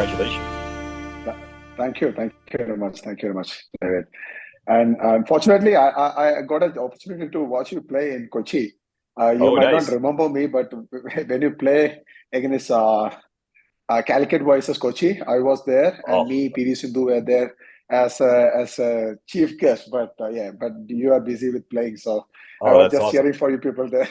Congratulations. Thank you. Thank you very much. Thank you very much, David. And unfortunately, I got an opportunity to watch you play in Kochi. You Oh, might not nice. remember me, but when you play against Calicut versus Kochi, I was there, and Oh, me, PV Sindhu were there as a chief guest. But yeah, but you are busy with playing, so I oh, was that's just awesome. cheering for you people there.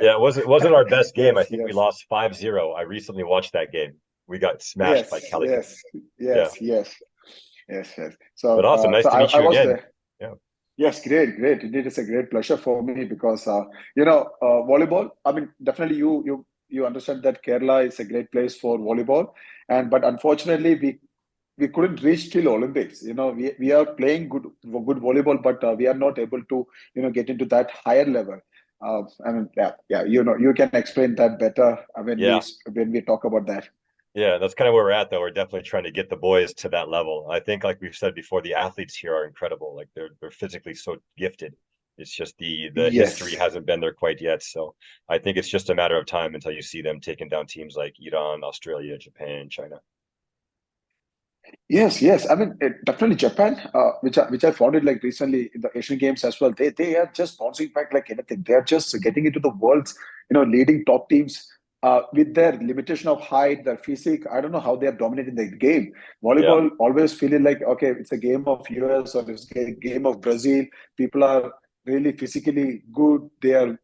Yeah, it wasn't our best game. I Yes, think we yes, lost 5-0. I recently watched that game. We got smashed by yes, Calicut. yes, Yeah. yes, yes, yes, yes. But awesome. Nice So to meet I you was again. there. Yeah. Yes, great, great. Indeed, it's a great pleasure for me because volleyball. I mean, definitely you understand that Kerala is a great place for volleyball, and but unfortunately we couldn't reach till Olympics. We are playing good volleyball, but we are not able to get into that higher level. I mean, yeah. You can explain that better Yeah. when we talk about that. Yeah, that's kind of where we're at, though. We're definitely trying to get the boys to that level. I think, like we've said before, the athletes here are incredible. Like they're physically so gifted. It's just the history Yes. hasn't been there quite yet. So I think it's just a matter of time until you see them taking down teams like Iran, Australia, Japan, China. Yes, yes. I mean, definitely Japan, which I found it like recently in the Asian Games as well. They are just bouncing back like anything. They are just getting into the world's leading top teams with their limitation of height, their physique. I don't know how they are dominating the game. Yeah, Volleyball always feeling like okay, it's a game of US or it's a game of Brazil. People are really physically good. They are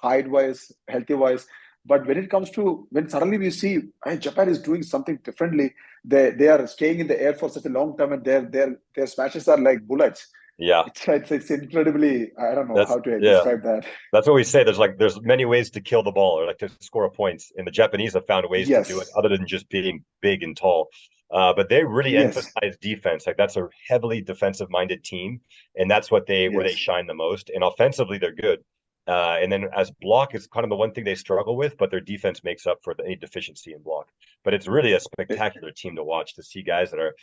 height wise, healthy wise. But when it comes to when suddenly we see hey, Japan is doing something differently, they are staying in the air for such a long time, and their smashes are like bullets. yeah. It's incredibly. I don't know That's how to yeah. describe that. That's what we say. There's many ways to kill the ball or like to score points. And the Japanese have found ways to do it Yes, other than just being big and tall. But they really yes, emphasize defense. Like that's a heavily defensive minded team, and that's where they yes, shine the most. And offensively, they're good. And then as block is kind of the one thing they struggle with, but their defense makes up for any deficiency in block. But it's really a spectacular team to watch to see guys that are,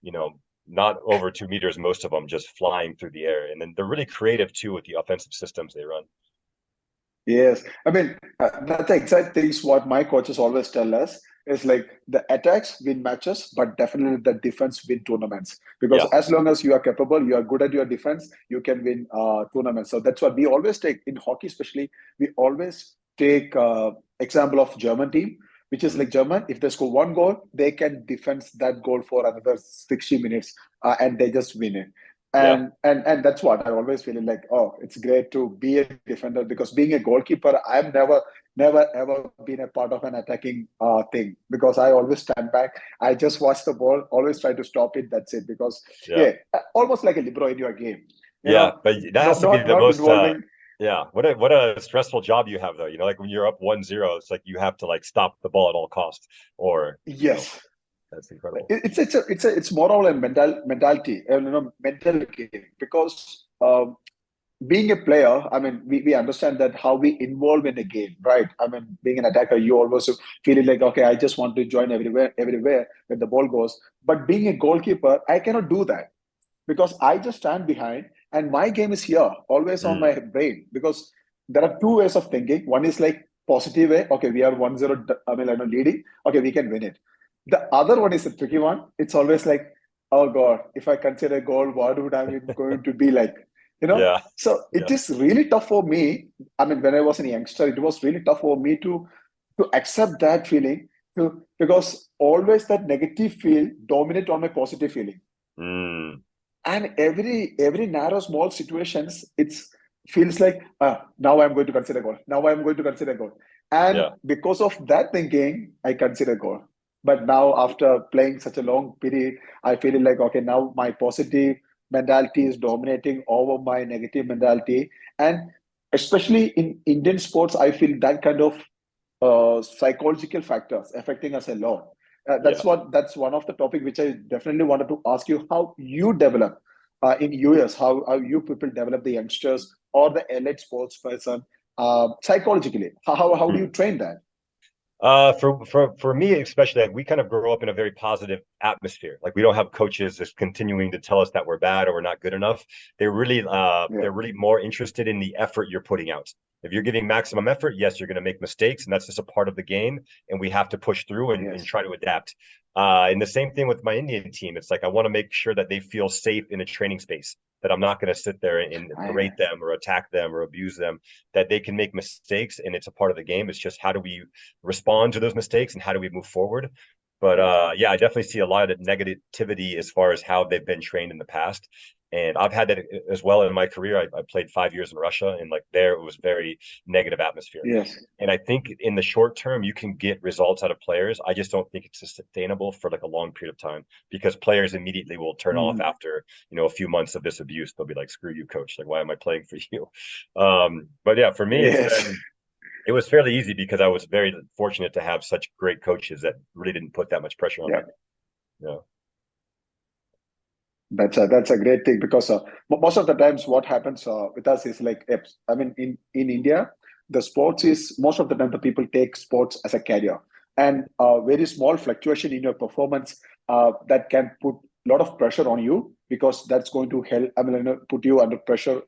you know, not over 2 meters, most of them just flying through the air. And then they're really creative too with the offensive systems they run. yes. I mean, that's the exact things what my coaches always tell us is like the attacks win matches, but definitely the defense win tournaments. Because Yeah. as long as you are capable, you are good at your defense, you can win tournaments. So that's what we always take in hockey, especially. We always take example of German team, which is Mhm. like German. If they score one goal, they can defend that goal for another 60 minutes, and they just win it. Yeah. And that's what I always feel like. Oh, it's great to be a defender because being a goalkeeper, I've never ever been a part of an attacking thing because I always stand back. I just watch the ball, always try to stop it. That's it. Because Yeah. yeah, almost like a libero in your game. Yeah. But that has Not to be not the not most involving. yeah. What a stressful job you have though. You know, like when you're up 1-0, it's like you have to like stop the ball at all costs. Or, Yes, that's incredible. it's more of a mentality, mental game because. Being a player, I mean, we understand that how we involve in a game, right? I mean, being an attacker, you always feel like, okay, I just want to join everywhere when the ball goes. But being a goalkeeper, I cannot do that because I just stand behind and my game is here, always on Mm. my brain. Because there are two ways of thinking. One is like positive way, okay, we are 1-0, I mean, leading, okay, we can win it. The other one is a tricky one. It's always like, oh God, if I consider a goal, what would I be going to be like? Yeah. So it Yeah. is really tough for me. I mean, when I was a youngster, it was really tough for me to accept that feeling because always that negative feel dominate on my positive feeling. Mm. And every narrow small situations, it's feels like now I'm going to consider goal. Now I'm going to consider goal. And Yeah. because of that thinking, I consider goal. But now after playing such a long period, I feel like okay, now my positive mentality is dominating over my negative mentality. And especially in Indian sports, I feel that kind of psychological factors affecting us a lot. Yeah. That's one of the topic which I definitely wanted to ask you how you develop in US, how you people develop the youngsters or the elite sports person psychologically. How do you Mm. train that? For me especially, like, we kind of grow up in a very positive atmosphere. Like we don't have coaches just continuing to tell us that we're bad or we're not good enough. Yeah. They're really more interested in the effort you're putting out. If you're giving maximum effort, yes, you're going to make mistakes, and that's just a part of the game, and we have to push through and Yes. try to adapt. And the same thing with my Indian team. It's like I want to make sure that they feel safe in a training space, that I'm not going to sit there and I, berate them or attack them or abuse them, that they can make mistakes and it's a part of the game. It's just how do we respond to those mistakes and how do we move forward. But yeah, I definitely see a lot of negativity as far as how they've been trained in the past. And I've had that as well in my career. I played 5 years in Russia, and like there, it was very negative atmosphere. yes. And I think in the short term, you can get results out of players. I just don't think it's sustainable for like a long period of time because players immediately will turn off Mm, after, a few months of this abuse. They'll be like, "Screw you, coach! Like, why am I playing for you?" But yeah, for me, yes. it was fairly easy because I was very fortunate to have such great coaches that really didn't put that much pressure on Yeah. me. Yeah. That's a great thing because most of the times what happens with us is like I mean in India the sports is most of the time the people take sports as a career, and very small fluctuation in your performance that can put a lot of pressure on you because that's going to help, I mean, put you under pressure,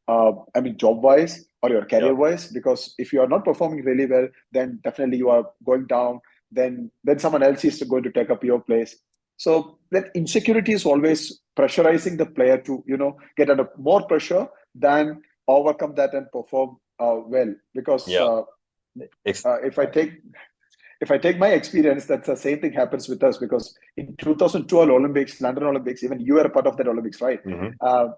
I mean job wise or your career Yep. wise, because if you are not performing really well then definitely you are going down, then someone else is going to take up your place. So that insecurity is always pressurizing the player to, get under more pressure than overcome that and perform well. Because Yeah. Ex- if I take my experience, that's the same thing happens with us. Because in 2012 Olympics, London Olympics, even you were a part of that Olympics, right? mhm. Uh,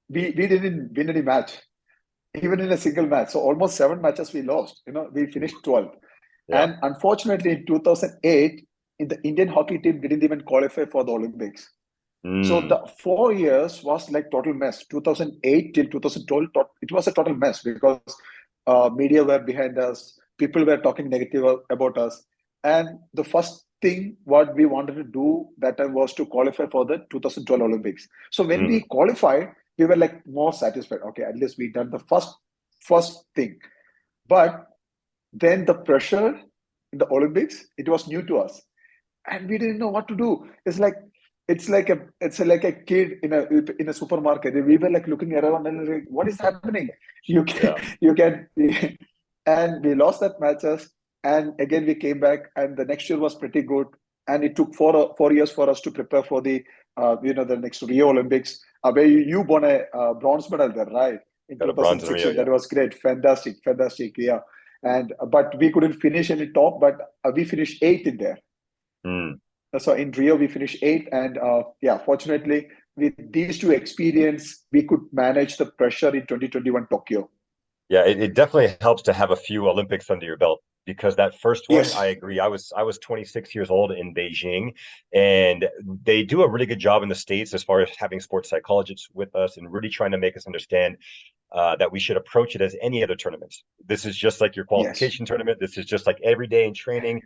we didn't win any match, even in a single match. So almost 7 matches we lost. We finished 12th. Yeah. And unfortunately, in 2008, in the Indian hockey team didn't even qualify for the Olympics. So Mm, the 4 years was like total mess. 2008 till 2012, it was a total mess because media were behind us. People were talking negative about us. And the first thing what we wanted to do that time was to qualify for the 2012 Olympics. So when we mm, qualified, we were like more satisfied. Okay, at least we done the first thing. But then the pressure in the Olympics, it was new to us, and we didn't know what to do. It's like a kid in a supermarket. We were like looking around and like, what is happening? You can yeah. you can, and we lost that matches. And again we came back, and the next year was pretty good. And it took 4 years for us to prepare for the next Rio Olympics, where you won a bronze medal there, right? In Got a bronze in Rio. 2016, Yeah. that was great, fantastic, yeah. And but we couldn't finish any top, but we finished eighth in there. Mm. So in Rio, we finished eighth, and yeah, fortunately, with these two experience, we could manage the pressure in 2021 Tokyo. Yeah, it definitely helps to have a few Olympics under your belt because that first one, I Yes, agree. I was 26 years old in Beijing, and they do a really good job in the States as far as having sports psychologists with us and really trying to make us understand that we should approach it as any other tournament. This is just like your yes, qualification tournament. This is just like every day in training.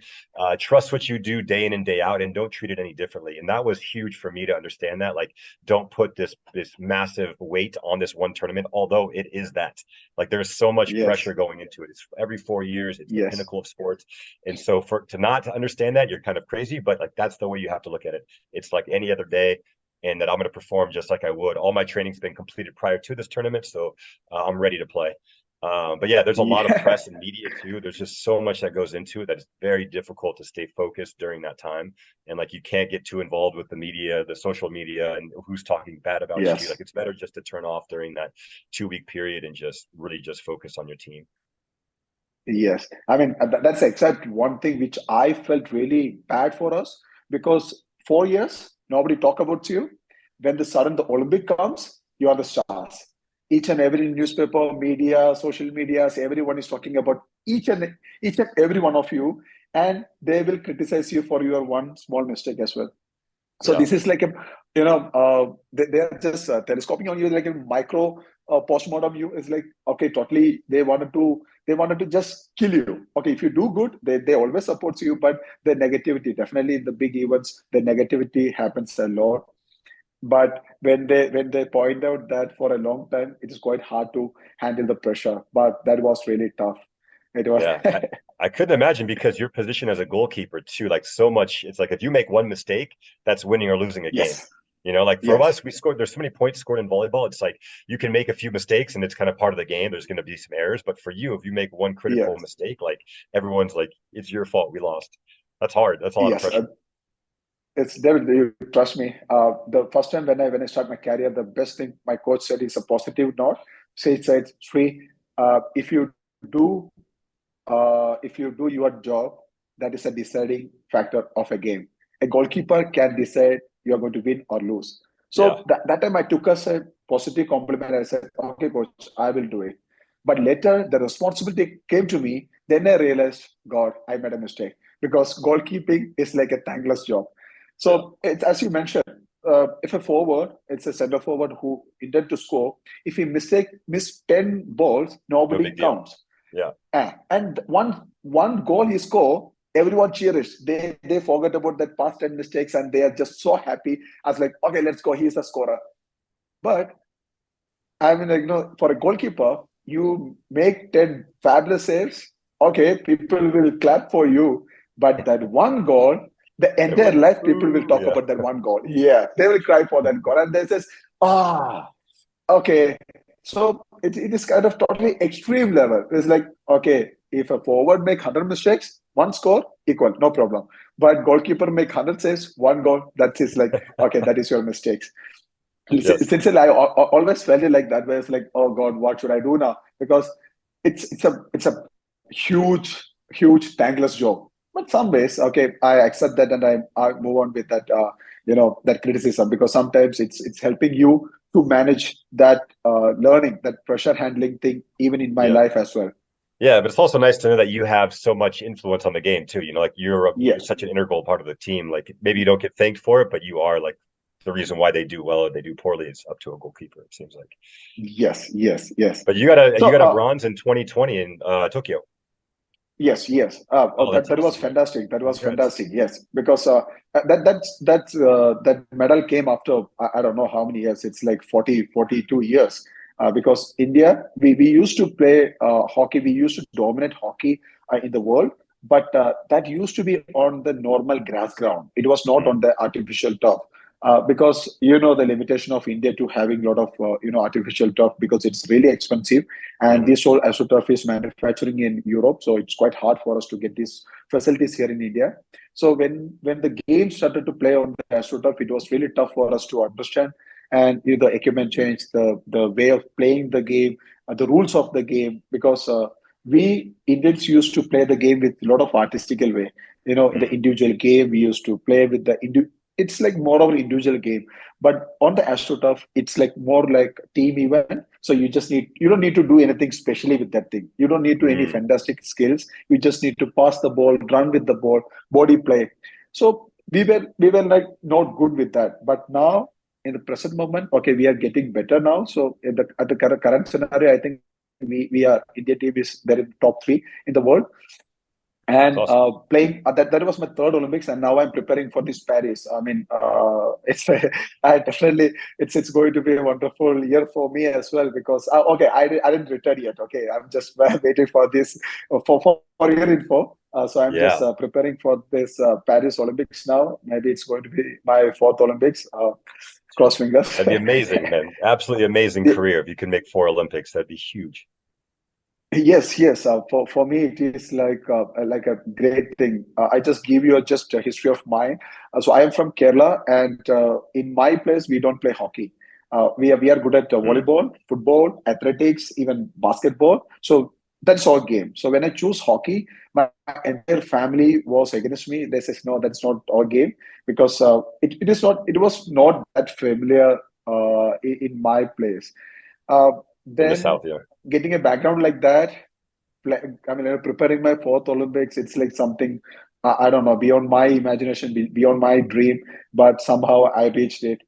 Trust what you do day in and day out, and don't treat it any differently. And that was huge for me to understand that. Like, don't put this massive weight on this one tournament, although it is that. Like, there's so much yes, pressure going into it. It's every 4 years. It's the yes, pinnacle of sports, and so for to not to understand that, you're kind of crazy. But like, that's the way you have to look at it. It's like any other day and that I'm going to perform just like I would. All my training's been completed prior to this tournament, so I'm ready to play. But yeah, there's a lot of yeah, press and media too. There's just so much that goes into it that it's very difficult to stay focused during that time. And like you can't get too involved with the media, the social media, and who's talking bad about you. yes, Like it's better just to turn off during that 2 week period and just really just focus on your team. yes. I mean, that's the exact one thing which I felt really bad for us, because 4 years nobody talk about you. When the Olympic comes, you are the stars. Each and every newspaper, media, social medias, everyone is talking about each and every one of you, and they will criticize you for your one small mistake as well. So Yeah. this is like they are just telescoping on you like a micro postmortem. You is like, okay, totally. They wanted to just kill you. Okay, if you do good, they always supports you, but the negativity, definitely in the big events, the negativity happens a lot. But when they point out that for a long time, it is quite hard to handle the pressure. But that was really tough. It was Yeah, I couldn't imagine because your position as a goalkeeper too, like so much, it's like if you make one mistake, that's winning or losing a game. Yes, Like for yes, us, we scored, there's so many points scored in volleyball. It's like you can make a few mistakes and it's kind of part of the game. There's going to be some errors. But for you, if you make one critical yes, mistake, like everyone's like, it's your fault. We lost. That's hard. That's a lot of yes. pressure. It's David. You trust me. The first time when I start my career, the best thing my coach said is a positive note. So he said, Sri, if you do your job, that is a deciding factor of a game. A goalkeeper can decide you are going to win or lose. Yeah. So that time I took as a positive compliment. I said, okay, coach, I will do it. But later the responsibility came to me. Then I realized, God, I made a mistake because goalkeeping is like a thankless job. Yeah. So it's as you mentioned, if a forward, it's a center forward who intend to score. If he miss 10 balls, No nobody big deal. counts. Yeah. And one goal he score, everyone cheers. They forget about that past 10 mistakes and they are just so happy as like, okay, let's go. He's a scorer. But I mean, for a goalkeeper, you make 10 fabulous saves. Okay, people will clap for you. But that one goal, the entire Everyone's life, like, people will ooh, talk yeah. about that one goal. Yeah, they will cry for that goal. And they says, ah, okay. So it is kind of totally extreme level. It's like, okay, if a forward make 100 mistakes, one score, equal, no problem. But goalkeeper make 100 saves, one goal, that is like, okay, that is your mistakes. Yes. Since I always felt it like that, where it's like, oh God, what should I do now? Because it's a huge thankless job. But some ways, okay, I accept that and I move on with that that criticism because sometimes it's helping you to manage that learning, that pressure handling thing, even in my Yeah. life as well. Yeah, but it's also nice to know that you have so much influence on the game too. Like you're Yes, such an integral part of the team. Like maybe you don't get thanked for it, but you are like the reason why they do well or they do poorly is up to a goalkeeper, it seems like. yes. But you got a So bronze in 2020 in Tokyo. yes. Oh, That that's that was awesome, man. fantastic. That was Congrats. fantastic. Yes, because that medal came after I don't know how many years. It's like 42 years. Because India, we used to play hockey. We used to dominate hockey in the world, but that used to be on the normal grass ground. It was not Mm, on the artificial turf. Because the limitation of India to having a lot of artificial turf because it's really expensive and hmm this whole AstroTurf is manufacturing in Europe, so it's quite hard for us to get these facilities here in India. So when the game started to play on the AstroTurf, it was really tough for us to understand. And the equipment changed, the way of playing the game, the rules of the game, because we Indians used to play the game with a lot of artistical way. In the mm, individual game, we used to play with it's like more of an individual game. But on the AstroTurf, it's like more like team event. So you don't need to do anything specially with that thing. You don't need to any mm. fantastic skills. You just need to pass the ball, run with the ball, body play. So we were like not good with that. But now in the present moment, okay, we are getting better now. So at the current scenario, I think we are India team is there in top three in the world It's and awesome. playing that was my third Olympics, and now I'm preparing for this Paris. I mean, it's I definitely it's going to be a wonderful year for me as well because okay, I didn't retire yet. Okay, I'm just waiting for this for your info. So I'm just Yeah. preparing for this Paris Olympics now. Maybe it's going to be my fourth Olympics. Cross fingers. That'd be amazing, man. Absolutely amazing career. If you can make four Olympics, that'd be huge. Yes. For me, it is like a great thing. I just give you just a history of mine. So I am from Kerala, and in my place, we don't play hockey. We are good at Mm, volleyball, football, athletics, even basketball. So that's our game. So when I choose hockey, my entire family was against me. They says no, that's not our game because it is not. It was not that familiar in my place. Uh, in the then South, yeah. getting a background like that, I mean, preparing my fourth Olympics, it's like something I don't know, beyond my imagination, beyond my dream, but somehow I reached it.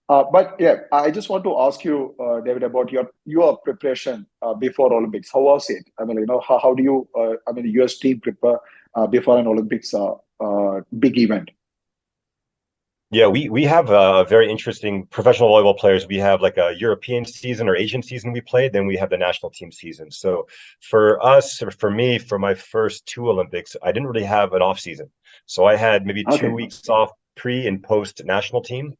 But yeah, I just want to ask you, David, about your preparation before Olympics. How was it? I mean, how do you, I mean, US team prepare before an Olympics big event? Yeah, we have very interesting professional volleyball players. We have like a European season or Asian season we played, then we have the national team season. So for us, or for me, for my first two Olympics, I didn't really have an off season. So I had maybe two Okay. weeks off pre and post national team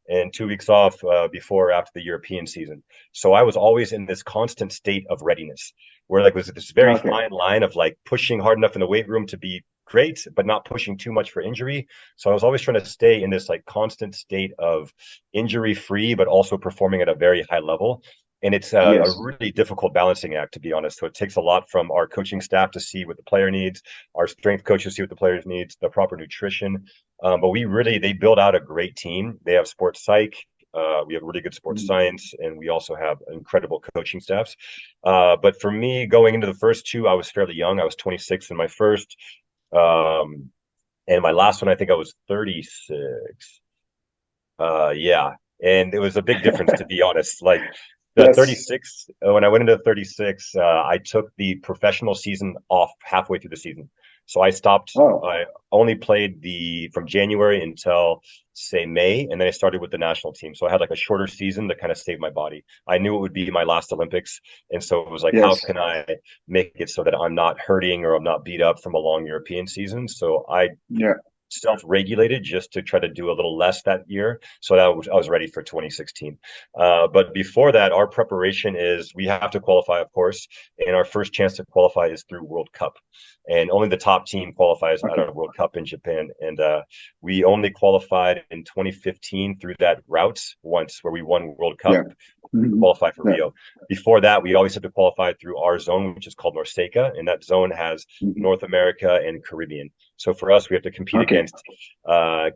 and 2 weeks off before or after the European season. So I was always in this constant state of readiness where like was this very Okay. fine line of like pushing hard enough in the weight room to be great, but not pushing too much for injury. So I was always trying to stay in this like constant state of injury free, but also performing at a very high level. And it's a Yes. really difficult balancing act, to be honest. So it takes a lot from our coaching staff to see what the player needs, our strength coaches see what the players needs, the proper nutrition. But they build out a great team. They have sports psych. We have really good sports Mm. science, and we also have incredible coaching staffs. But for me, going into the first two, I was fairly young. I was 26 in my first. Um, and my last one, I think I was 36. Yeah. And it was a big difference, to be honest. Like the Yes. 36, when I went into 36, I took the professional season off halfway through the season. So I stopped, Oh, I only played from January until say May, and then I started with the national team. So I had like a shorter season to kind of save my body. I knew it would be my last Olympics. And so it was like, how yes. can I make it so that I'm not hurting or I'm not beat up from a long European season? So I Yeah. self-regulated just to try to do a little less that year so that I was ready for 2016. But before that, our preparation is we have to qualify, of course, and our first chance to qualify is through World Cup, and only the top team qualifies out Okay. of World Cup in Japan. And we only qualified in 2015 through that route once, where we won World Cup Yeah. Mhm. qualify for Yeah. Rio. Before that, we always had to qualify through our zone, which is called Norseca, and that zone has Mhm. North America and Caribbean. So for us, we have to compete Okay. against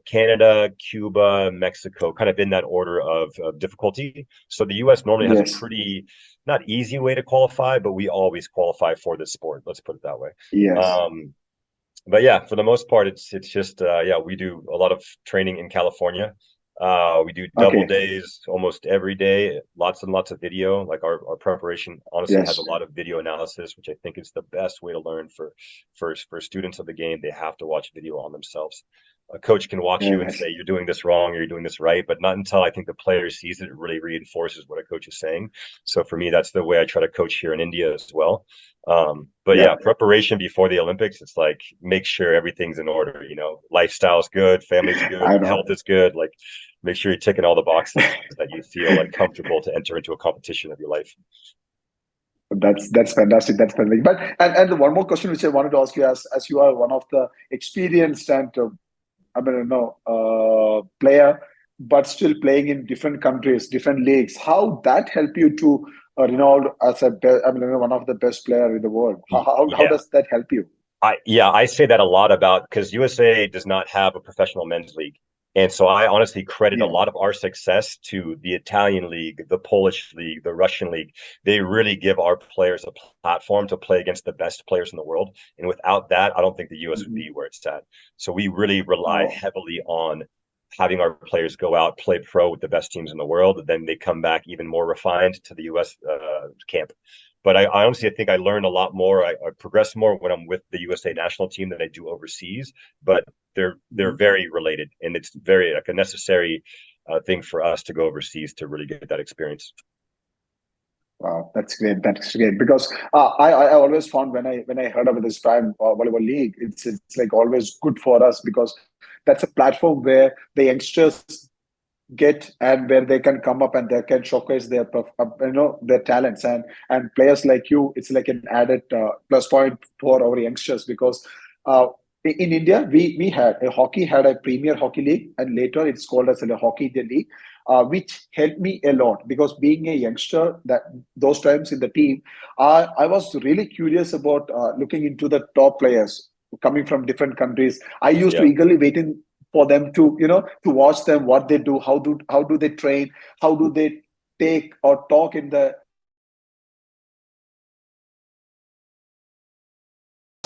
Canada, Cuba, Mexico, kind of in that order of difficulty. So the U.S. normally has a Yes. pretty not easy way to qualify, but we always qualify for this sport. Let's put it that way. Yes. Um, but yeah, for the most part, it's just yeah, we do a lot of training in California. We do double Okay. days almost every day, lots and lots of video. Like our preparation honestly has a Yes. lot of video analysis, which I think is the best way to learn for students of the game. They have to watch video on themselves. A coach can watch you and Yes. say you're doing this wrong or you're doing this right, but not until I think the player sees it, it really reinforces what a coach is saying. So for me, that's the way I try to coach here in India as well. But Yeah. yeah, preparation before the Olympics, it's like make sure everything's in order, lifestyle's good, family's good, I health know. is good, like make sure you're ticking all the boxes that you feel like comfortable to enter into a competition of your life. That's fantastic. That's fantastic. But and one more question which I wanted to ask you, as you are one of the experienced and I mean, no, player, but still playing in different countries, different leagues. How that help you to renowned as I mean, one of the best player in the world? How Yeah. does that help you? I say that a lot about because USA does not have a professional men's league. And so I honestly credit a Yeah. lot of our success to the Italian league, the Polish league, the Russian league. They really give our players a platform to play against the best players in the world. And without that, I don't think the US would Hmm. be where it's at. So we really rely Oh, heavily on having our players go out, play pro with the best teams in the world. Then they come back even more refined to the US camp. But I honestly, I think I learned a lot more. I progress more when I'm with the USA national team than I do overseas. But they're mhm. very related, and it's very like a necessary thing for us to go overseas to really get that experience. Wow, that's great. That's great because I always found when I heard about this Prime Volleyball League, it's like always good for us because that's a platform where the youngsters get and where they can come up and they can showcase their their talents and players like you, it's like an added plus point for our youngsters because in India we had a Premier Hockey League and later it's called as a Hockey India League, which helped me a lot because being a youngster that those times in the team, I was really curious about looking into the top players coming from different countries. I used to Yeah, eagerly waiting for them to to watch them what they do, how do they train, how do they take or talk in the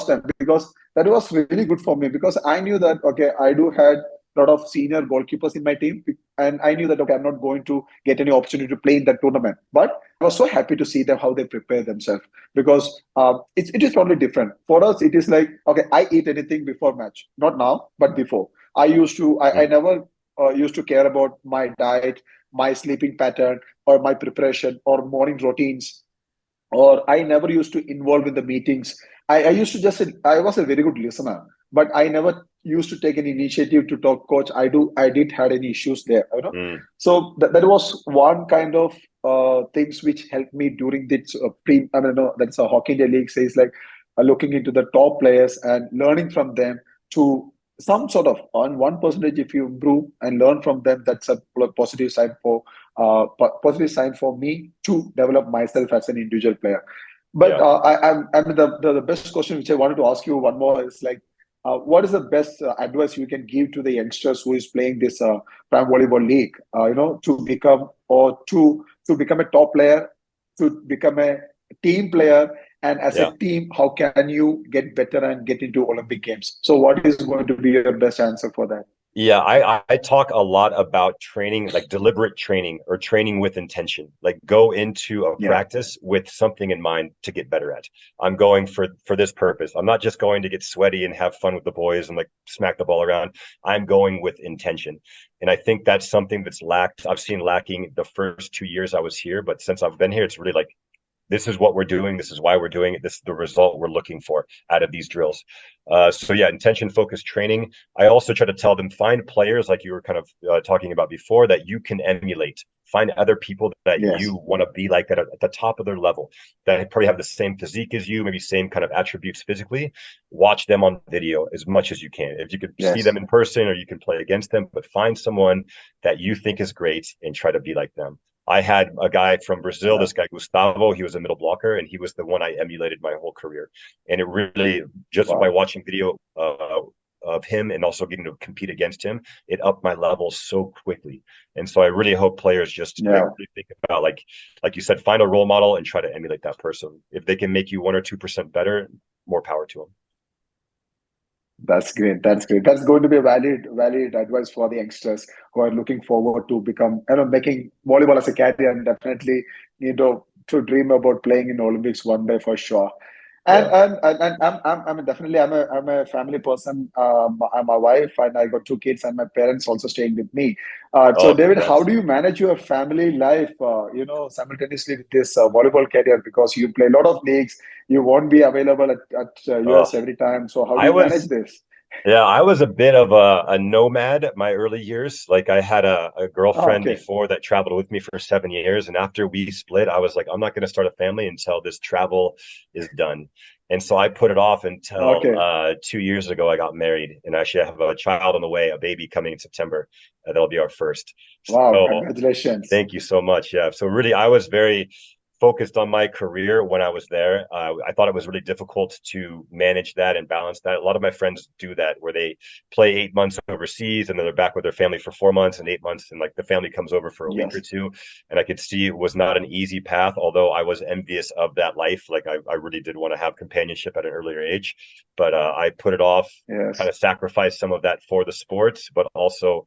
them because that was really good for me because I knew that okay I do had a lot of senior goalkeepers in my team and I knew that okay I'm not going to get any opportunity to play in that tournament, but I was so happy to see them how they prepare themselves because it is totally different for us. It is like okay I eat anything before match, not now but before. I used to I mm, never used to care about my diet, my sleeping pattern, or my preparation, or morning routines, or I never used to involve in the meetings. I used to just, I was a very good listener, but I never used to take any initiative to talk, coach. I did had any issues there, you know. Mm. So that was one kind of things which helped me during this I mean, no, that's a hockey India league says like looking into the top players and learning from them to some sort of on 1% if you improve and learn from them, that's a positive sign for positive sign for me to develop myself as an individual player. But Yeah. I mean, the best question which I wanted to ask you one more is like, what is the best advice you can give to the youngsters who is playing this prime volleyball league? You know, to become or to become a top player, to become a team player, and as Yeah. a team, how can you get better and get into Olympic Games? So, what is going to be your best answer for that? Yeah, I talk a lot about training, like deliberate training or training with intention. Like go into a Yeah. practice with something in mind to get better at. I'm going for this purpose. I'm not just going to get sweaty and have fun with the boys and like smack the ball around. I'm going with intention. And I think that's something that's lacked. I've seen lacking the first 2 years I was here, but since I've been here, it's really like this is what we're doing. This is why we're doing it. This is the result we're looking for out of these drills. So yeah, intention focused training. I also try to tell them find players like you were kind of talking about before that you can emulate. Find other people that Yes. you want to be like that are at the top of their level, that probably have the same physique as you, maybe same kind of attributes physically. Watch them on video as much as you can. If you could see them Yes. in person or you can play against them, but find someone that you think is great and try to be like them. I had a guy from Brazil, Yeah. this guy Gustavo. He was a middle blocker, and he was the one I emulated my whole career. And it really, just by Wow. watching video of him and also getting to compete against him, it upped my level so quickly. And so I really hope players just like Yeah. really think about like you said, find a role model and try to emulate that person. If they can make you 1 or 2% better, more power to them. That's great. That's great. That's going to be a valid advice for the youngsters who are looking forward to become, you know, making volleyball as a career and definitely need to dream about playing in Olympics one day for sure. And Yeah. I'm definitely I'm a family person. I'm my wife and I got two kids and my parents also staying with me. So Oh, David, how congrats. do you manage your family life? You know, simultaneously with this volleyball career because you play a lot of leagues, you won't be available at Oh, US every time. So how do I you manage was this? Yeah, I was a bit of a nomad my early years. Like I had a Oh, girlfriend okay. before that traveled with me for 7 years. And after we split, I was like, I'm not going to start a family until this travel is done. And so I put it off until Okay. 2 years ago. I got married and actually I have a child on the way, a baby coming in September. That'll be our first. Wow, So congratulations. thank you so much. Yeah. So really, I was very focused on my career when I was there. I thought it was really difficult to manage that and balance that. A lot of my friends do that where they play 8 months overseas and then they're back with their family for 4 months and 8 months, and like the family comes over for a week or Yes. two. And I could see it was not an easy path, although I was envious of that life. Like I really did want to have companionship at an earlier age, but I put it off, kind Yes. of sacrificed some of that for the sports, but also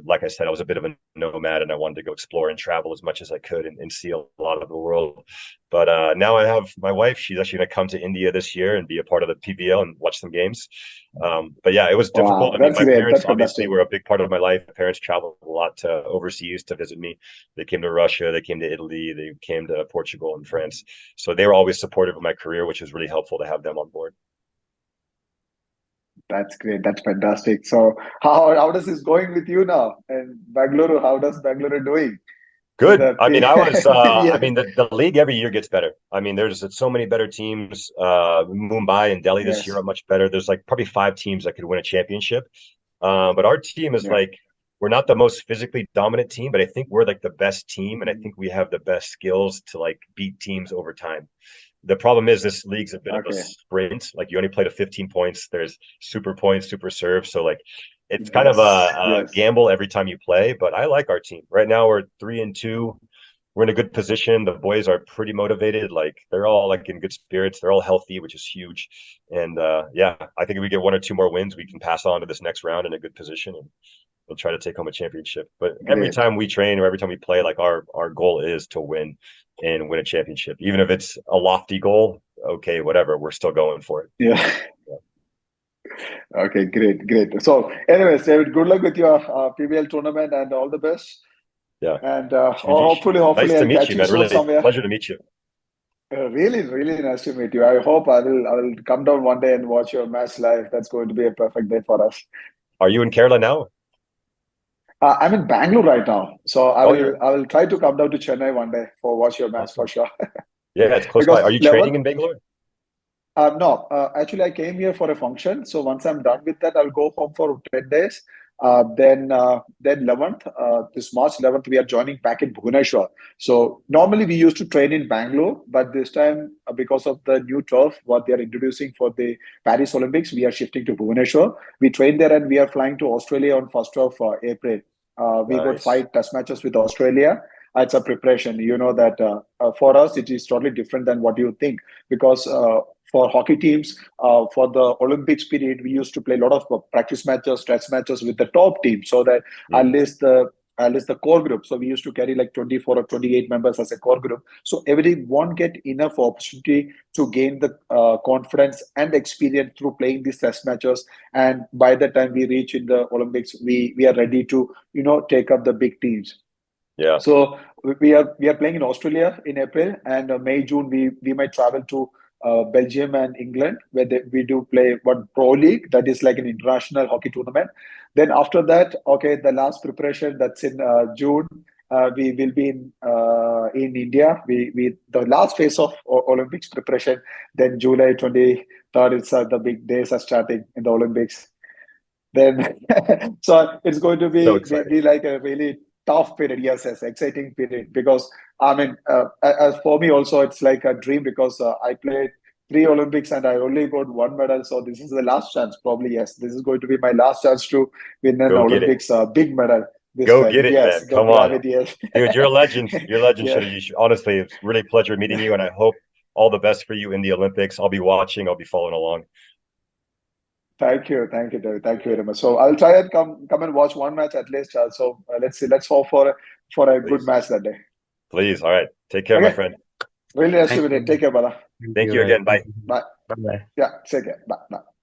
like I said, I was a bit of a nomad and I wanted to go explore and travel as much as I could and see a lot of the world. But now I have my wife. She's actually going to come to India this year and be a part of the PVL and watch some games. But yeah, it was difficult. Wow, I mean, that's my great. parents That's obviously fantastic. were a big part of my life. My parents traveled a lot to overseas to visit me. They came to Russia, they came to Italy, they came to Portugal and France. So they were always supportive of my career, which was really helpful to have them on board. That's great. That's fantastic. So how does this going with you now? And Bangalore, how does Bangalore doing in Good. the I mean, I PVL? mean, the league every year gets better. I mean, there's so many better teams. Mumbai and Delhi this year Yes. are much better. There's like probably 5 teams that could win a championship. But our team is Yeah. like, we're not the most physically dominant team, but I think we're like the best team. And I Mhm. think we have the best skills to like beat teams over time. The problem is this league's a bit of a Okay. sprint. Like you only play to 15 points. There's super points, super serve. So like it's kind of Yes. a Yes. gamble every time you play. But I like our team. Right now we're 3-2. We're in a good position. The boys are pretty motivated. Like they're all like in good spirits. They're all healthy, which is huge. And yeah, I think if we get 1 or 2 more wins, we can pass on to this next round in a good position and we'll try to take home a championship. But every Great. time we train or every time we play, like our goal is to win and win a championship. Even if it's a lofty goal, okay, whatever, we're still going for it. Yeah. Okay, great, great. So, anyways, David, good luck with your PVL tournament and all the best. Yeah. And Sreejesh, nice hopefully, to I'll meet catch you, you man. soon Really somewhere. pleasure to meet you. Really, really nice to meet you. I hope I will come down one day and watch your match live. That's going to be a perfect day for us. Are you in Kerala now? I'm in Bangalore right now, so Oh, you're I will try to come down to Chennai one day for watch your match for awesome. sure. Yeah, it's close by. Because Are you level training in Bangalore? No, actually, I came here for a function. So once I'm done with that, I'll go home for 10 days. Then 11th, this March 11th, we are joining back in Bhubaneswar. So normally we used to train in Bangalore, but this time, because of the new turf, what they are introducing for the Paris Olympics, we are shifting to Bhubaneswar. We train there and we are flying to Australia on 1st of April. We got Nice. 5 test matches with Australia. It's a preparation. You know that for us, it is totally different than what you think because for hockey teams, for the Olympics period, we used to play a lot of practice matches, test matches with the top team, so that at Mm, least the at least the core group. So we used to carry like 24 or 28 members as a core group. So everyone get enough opportunity to gain the confidence and experience through playing these test matches. And by the time we reach in the Olympics, we are ready to take up the big teams. yeah. So we are playing in Australia in April, and May June we might travel to Belgium and England where we do play one pro league that is like an international hockey tournament. Then after that, okay, the last preparation that's in June. We will be in India. We the last phase of Olympics preparation. Then July 23rd, it's the big days are starting in the Olympics. Then so it's going to So be exciting. like a really tough period. Yes, exciting period because I mean, as for me also, it's like a dream because I played 3 Olympics and I only got one medal. So this is the last chance. Probably yes, this is going to be my last chance to win an Go get it. Olympics big medal this Go time. get it, Yes, man. go Come grab on. it. Yes, Dude, you're a legend. You're a legend, yeah. Sreejesh. Honestly, it's really a pleasure meeting you, and I hope all the best for you in the Olympics. I'll be watching, I'll be following along. Thank you, David. Thank you very much. So I'll try and come and watch one match at least. So let's see. Let's hope for a good Please. match that day. Please. All right. Take care, my Okay. friend. Really nice to Thank meet you. you. Take care, brother. Thank Thank you, you guys. again. Thank Bye. you. Bye. Bye bye. Yeah, take care. Bye. Bye.